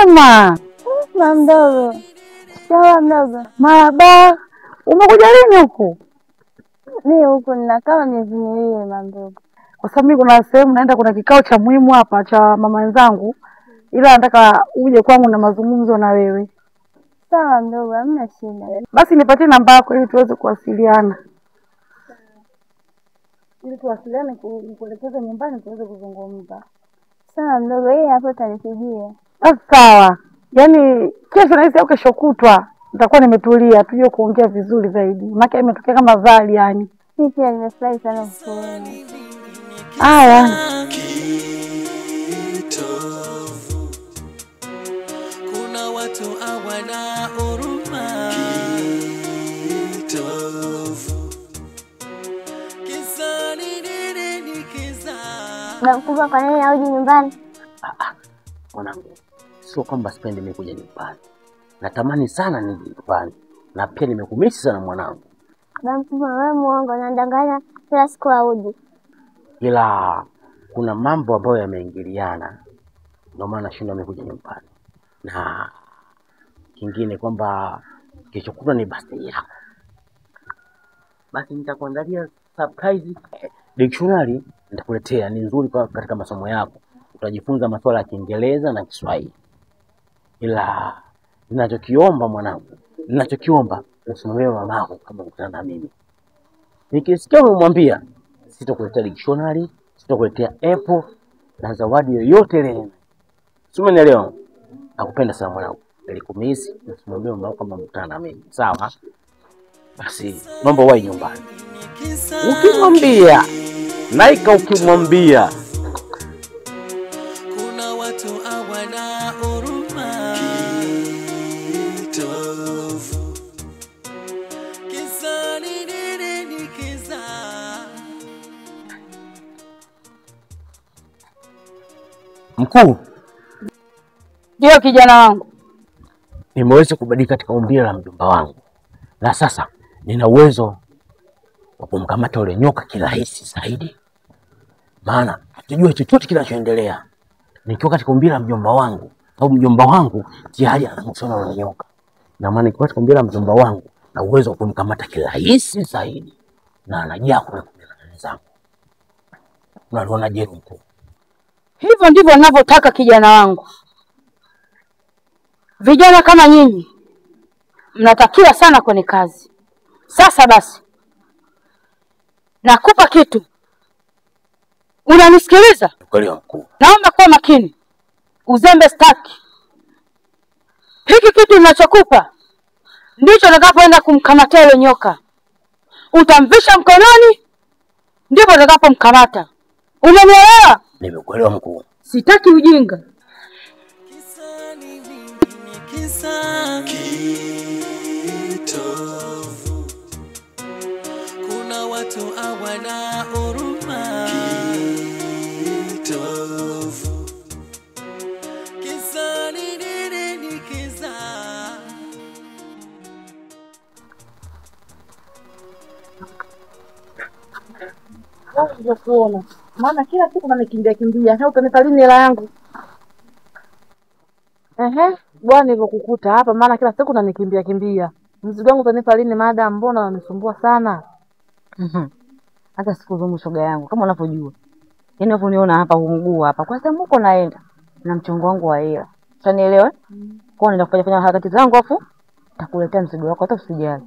Wema. Mdogo. Sawa mdogo. Marahaba. Umekuja lini huku? Mimi huku ninakaa miezi miwili mdogo. Kwa sababu mimi kuna sehemu naenda, kuna kikao cha muhimu hapa cha mama wenzangu. Ila nataka uje kwangu na mazungumzo na wewe. Sawa mdogo, hamna shida. Basi nipatie namba yako ili tuweze kuwasiliana. Ili tuwasiliane kuelekeza nyumbani tuweze kuzungumza. Sawa mdogo, hii hapo utanipigia. Sawa. Yaani kesho na au kesho kutwa nitakuwa nimetulia tuje kuongea vizuri zaidi. Maana imetokea kama vali yani. Mimi pia nimefurahi sana kukuona. Haya. Kuna watu hawana huruma. Kisa nini kisa? Mkubwa, kwa nini hauji nyumbani? Mwanangu, sio kwamba sipendi mimi kuja nyumbani. Natamani sana nije nyumbani. Na pia nimekumisi sana mwanangu. Mkubwa, wewe muongo, unadanganya kila siku hauji. Ila kuna mambo ambayo yameingiliana. Ndio maana nashinda mimi kuja nyumbani. Na kingine kwamba kesho kutwa ni birthday yako. Basi nitakuandalia surprise dictionary nitakuletea, ni nzuri kwa katika masomo yako. Utajifunza masuala ya Kiingereza na Kiswahili. Ila ninachokiomba mwanangu, usimwambie mamako kama ukutana na mimi. Nikisikia umemwambia, sitakuletea dictionary, sitakuletea apple na zawadi yoyote ile. Umenielewa? Nakupenda sana mwanangu. Nilikumisi, usimwambie mamako kama ukutana na mimi. Sawa? Basi mambo wahi nyumbani. Ukimwambia, naika ukimwambia. Kuna watu hawana huruma. Kisa nini kisa? Mkuu. Ndio kijana wangu. Nimeweza kubadilika katika umbile la mjomba wangu. Na sasa nina uwezo wa kumkamata yule nyoka kirahisi zaidi. Maana hatujui chochote kinachoendelea. Nikiwa katika umbile la mjomba wangu, au mjomba wangu tayari anamsona yule nyoka. Na maana nikiwa katika umbile la mjomba wangu na uwezo wa kumkamata kirahisi zaidi. Na anajaa kwa zangu. Unaliona je mkuu? Hivyo ndivyo ninavyotaka kijana wangu. Vijana kama nyinyi mnatakiwa sana kwenye kazi. Sasa basi, nakupa kitu. Unanisikiliza? Kweli mkuu. Naomba kuwa makini. Uzembe staki. Hiki kitu ninachokupa ndicho nitakapoenda kumkamatia yule nyoka. Utamvisha mkononi, ndipo nitakapomkamata. Umenielewa? Nimekuelewa mkuu. Sitaki ujinga. Kisa nini kisa? Kuna watu hawana huruma. Kisa nini kisa? Ndio kuona. Maana kila siku unanikimbia. Sasa utanipa lini hela yangu? Bwana nilivyokukuta hapa, maana kila siku unanikimbia. Mzigo wangu utanipa lini madam? Mbona unanisumbua sana? Hata siku zangu shoga yangu kama unavyojua. Yaani unaponiona hapa mguu hapa, kwa sababu uko naenda na mchongo wangu wa hela. Utanielewa? Kwa nini nafanya harakati zangu afu nitakuletea mzigo wako hata usijali.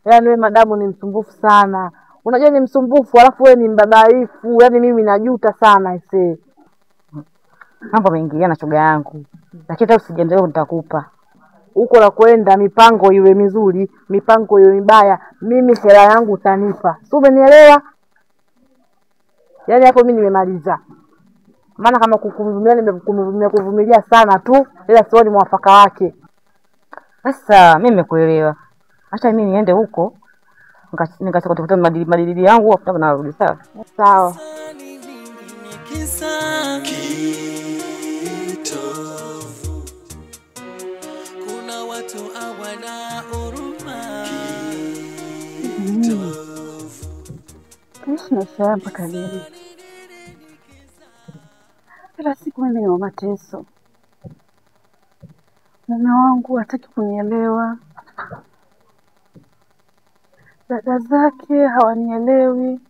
Yaani wewe madamu ni msumbufu sana. Unajua ni msumbufu alafu wewe ni mbabaifu. Yaani mimi najuta sana ise. Mambo mengiana shoga yangu. Lakini hata usijendelee nitakupa. Huko la kwenda mipango iwe mizuri, mipango iwe mibaya, mimi hela yangu utanipa. Si umenielewa? Yaani hapo mimi nimemaliza. Maana kama kuvumilia sana tu, ila sioni mwafaka wake. Sasa mimi nimekuelewa. Acha mimi niende huko. Nikatafuta madilili yangu hapo na narudi sawa. Sawa. Kuna watu hawana huruma. Maisha mpaka lini? Kila siku mimi ni mateso. Mume wangu hataki kunielewa, dada zake hawanielewi.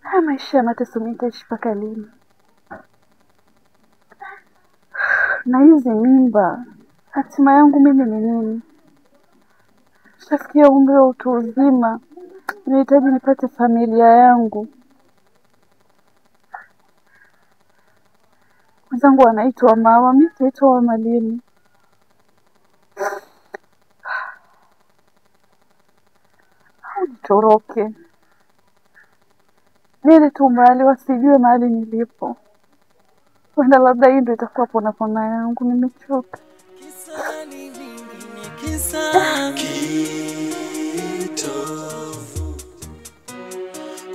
Haya maisha ya mateso mimi nitaishi mpaka lini? Na hizi mimba, hatima yangu mimi ni nini? Shafikia umri wa utu uzima, nahitaji nipate familia yangu. Wenzangu wanaitwa mama, mimi nitaitwa mama lini? Au nitoroke nili tu mahali wasijue mahali nilipo. Wenda labda hii ndio itakuwa pona yangu, nimechoka. Kisa ni nini? Kisa kitovu.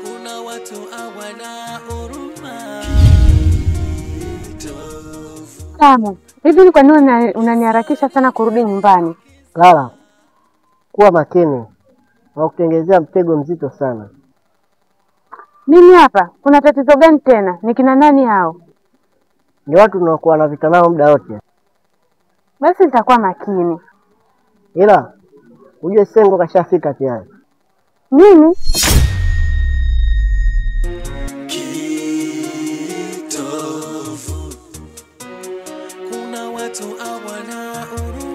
Kuna watu hawana huruma. Kitovu. Tamu, hivi ni kwa nini unaniharakisha sana kurudi nyumbani? Lala, kuwa makini, wakutengezea mtego mzito sana. Mimi hapa, kuna tatizo gani tena? Ni kina nani hao? Ni watu tunaokuwa na vita nao muda wote. Basi nitakuwa makini. Ila ujue Sengo kashafika tayari. Nini? Kitovu. Kuna watu hawana huruma.